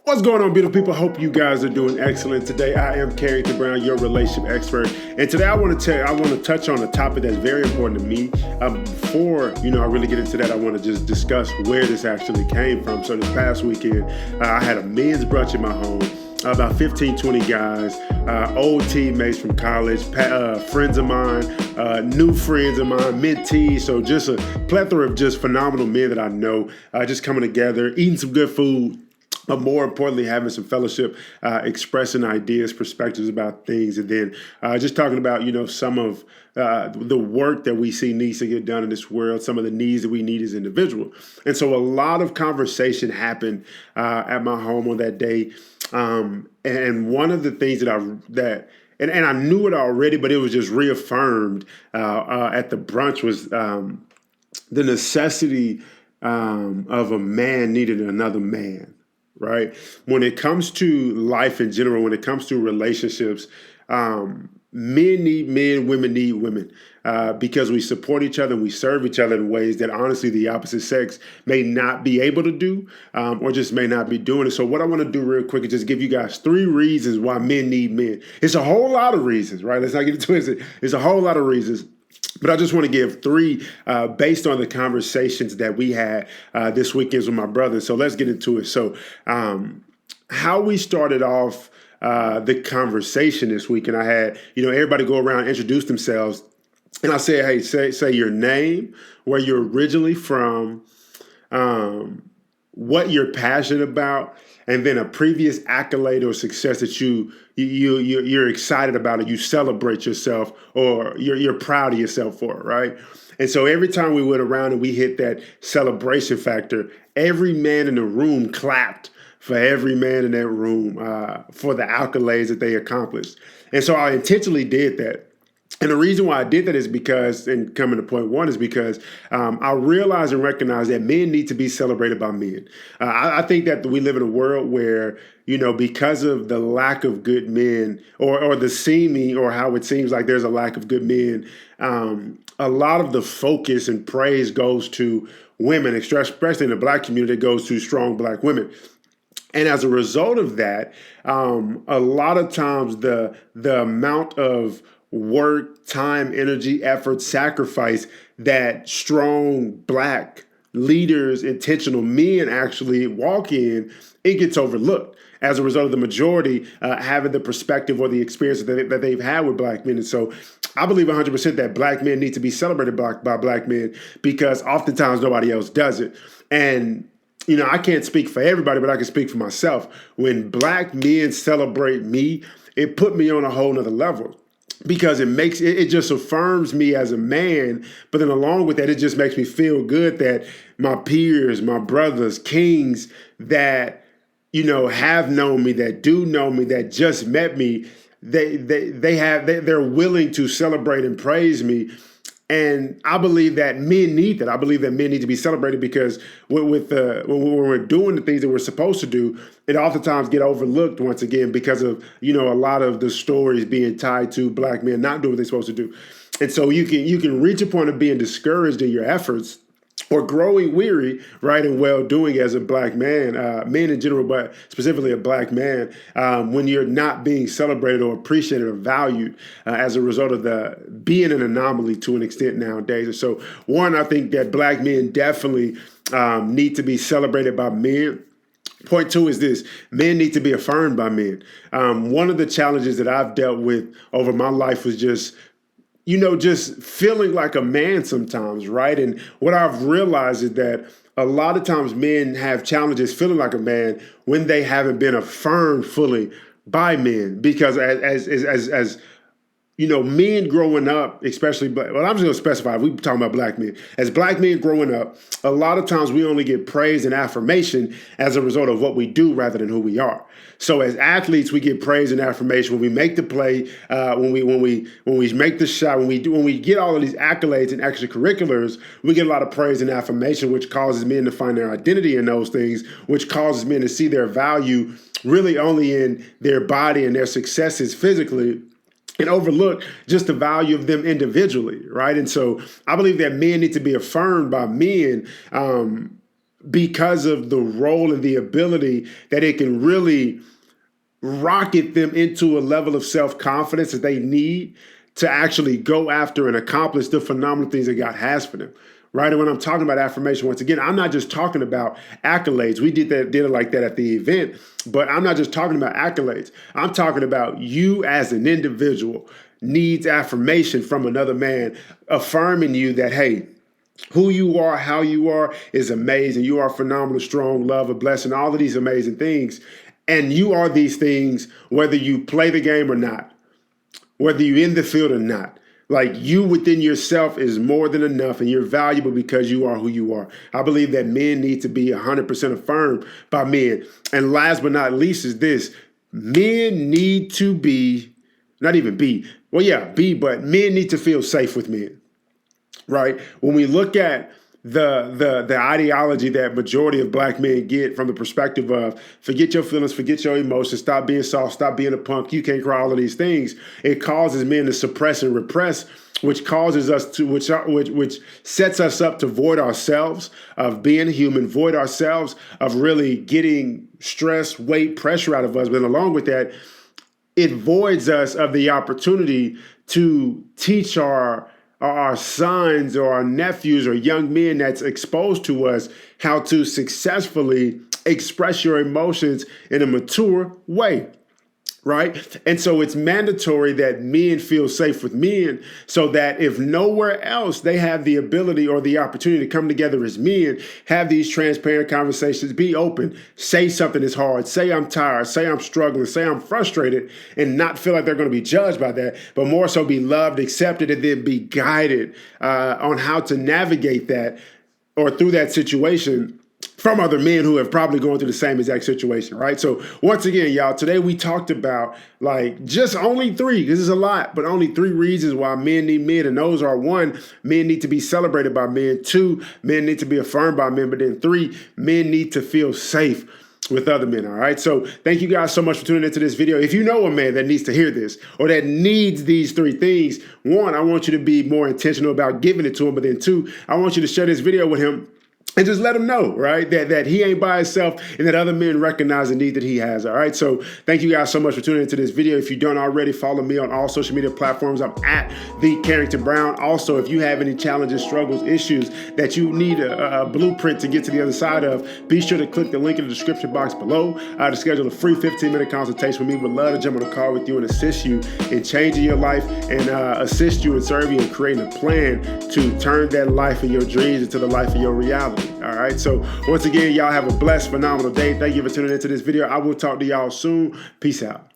What's going on, beautiful people? Hope you guys are doing excellent. Today, I am Carrington Brown, your relationship expert, and today I want to touch on a topic that's very important to me. Before I really get into that, I want to just discuss where this actually came from. So this past weekend, I had a men's brunch in my home. About 15, 20 guys, old teammates from college, friends of mine, new friends of mine, mentees. So just a plethora of just phenomenal men that I know, just coming together, eating some good food. But more importantly, having some fellowship, expressing ideas, perspectives about things, and then just talking about, some of the work that we see needs to get done in this world, some of the needs that we need as individuals. And so a lot of conversation happened at my home on that day. And one of the things that I knew it already, but it was just reaffirmed at the brunch was the necessity of a man needing another man. Right? When it comes to life in general, when it comes to relationships, men need men, women need women, because we support each other and we serve each other in ways that honestly the opposite sex may not be able to do, or just may not be doing it. So what I want to do real quick is just give you guys 3 reasons why men need men. It's a whole lot of reasons, right? Let's not get into it. It's a whole lot of reasons. But I just want to give 3 based on the conversations that we had this weekend with my brother. So let's get into it. So how we started off the conversation this week, and I had, everybody go around and introduce themselves. And I said, hey, say your name, where you're originally from, what you're passionate about, and then a previous accolade or success that you're excited about, or you celebrate yourself, or you're proud of yourself for, right? And so every time we went around and we hit that celebration factor, every man in the room clapped for every man in that room for the accolades that they accomplished. And so I intentionally did that. And the reason why I did that is because, and coming to point 1, is because I realize and recognize that men need to be celebrated by men. I think that we live in a world where, because of the lack of good men, or the seeming, or how it seems like there's a lack of good men, a lot of the focus and praise goes to women, especially in the Black community, it goes to strong Black women. And as a result of that, a lot of times the amount of work, time, energy, effort, sacrifice that strong Black leaders, intentional men actually walk in, it gets overlooked as a result of the majority having the perspective or the experience that they've had with Black men. And so I believe 100% that Black men need to be celebrated by Black men, because oftentimes nobody else does it. And I can't speak for everybody, but I can speak for myself. When Black men celebrate me, it put me on a whole nother level, because it just affirms me as a man. But then along with that, it just makes me feel good that my peers, my brothers, kings that, have known me, that do know me, that just met me, they're willing to celebrate and praise me. And I believe that men need that. I believe that men need to be celebrated, because when we're doing the things that we're supposed to do, it oftentimes get overlooked once again because of, a lot of the stories being tied to Black men not doing what they're supposed to do. And so you can reach a point of being discouraged in your efforts, or growing weary, right, and well-doing as a Black man, men in general, but specifically a Black man, when you're not being celebrated or appreciated or valued as a result of being an anomaly to an extent nowadays. And so, one, I think that Black men definitely need to be celebrated by men. Point 2 is this: men need to be affirmed by men. One of the challenges that I've dealt with over my life was just feeling like a man sometimes, right? And what I've realized is that a lot of times men have challenges feeling like a man when they haven't been affirmed fully by men. Because as men growing up, especially, I'm just going to specify, we're talking about Black men. As Black men growing up, a lot of times we only get praise and affirmation as a result of what we do rather than who we are. So as athletes, we get praise and affirmation when we make the play, when we make the shot, when we get all of these accolades and extracurriculars, we get a lot of praise and affirmation, which causes men to find their identity in those things, which causes men to see their value really only in their body and their successes physically, and overlook just the value of them individually, right? And so I believe that men need to be affirmed by men, because of the role and the ability that it can really rocket them into a level of self-confidence that they need to actually go after and accomplish the phenomenal things that God has for them. Right? And when I'm talking about affirmation, once again, I'm not just talking about accolades. We did it like that at the event, but I'm not just talking about accolades. I'm talking about you as an individual needs affirmation from another man affirming you that, hey, who you are, how you are is amazing. You are phenomenal, strong, love, a blessing, all of these amazing things. And you are these things whether you play the game or not, whether you're in the field or not. Like, you within yourself is more than enough, and you're valuable because you are who you are. I believe that men need to be 100% affirmed by men. And last but not least is this: men need to be, not even be, well, yeah, be, but men need to feel safe with men, right? When we look at the ideology that majority of black men get from the perspective of forget your feelings, forget your emotions, stop being soft, stop being a punk, you can't cry, all of these things, it causes men to suppress and repress, which causes us to, which sets us up to void ourselves of being human, void ourselves of really getting stress, weight, pressure out of us. But along with that, it voids us of the opportunity to teach our sons or our nephews or young men that's exposed to us how to successfully express your emotions in a mature way. Right? And so it's mandatory that men feel safe with men, so that if nowhere else, they have the ability or the opportunity to come together as men, have these transparent conversations, be open, say something is hard, say I'm tired, say I'm struggling, say I'm frustrated, and not feel like they're going to be judged by that, but more so be loved, accepted, and then be guided on how to navigate that or through that situation from other men who have probably gone through the same exact situation, right? So once again, y'all, today we talked about like just only three, this is a lot, but only three reasons why men need men. And those are: one, men need to be celebrated by men; two, men need to be affirmed by men; but then three, men need to feel safe with other men. All right. So thank you guys so much for tuning into this video. If you know a man that needs to hear this or that needs these three things, one, I want you to be more intentional about giving it to him. But then two, I want you to share this video with him and just let him know, right, that he ain't by himself and that other men recognize the need that he has, all right? So thank you guys so much for tuning into this video. If you don't already, follow me on all social media platforms. I'm at TheCarringtonBrown. Also, if you have any challenges, struggles, issues that you need a blueprint to get to the other side of, be sure to click the link in the description box below to schedule a free 15-minute consultation with me. We'd love to jump on a call with you and assist you in changing your life and assist you and serve you in creating a plan to turn that life of your dreams into the life of your reality. All right. So once again, y'all have a blessed, phenomenal day. Thank you for tuning into this video. I will talk to y'all soon. Peace out.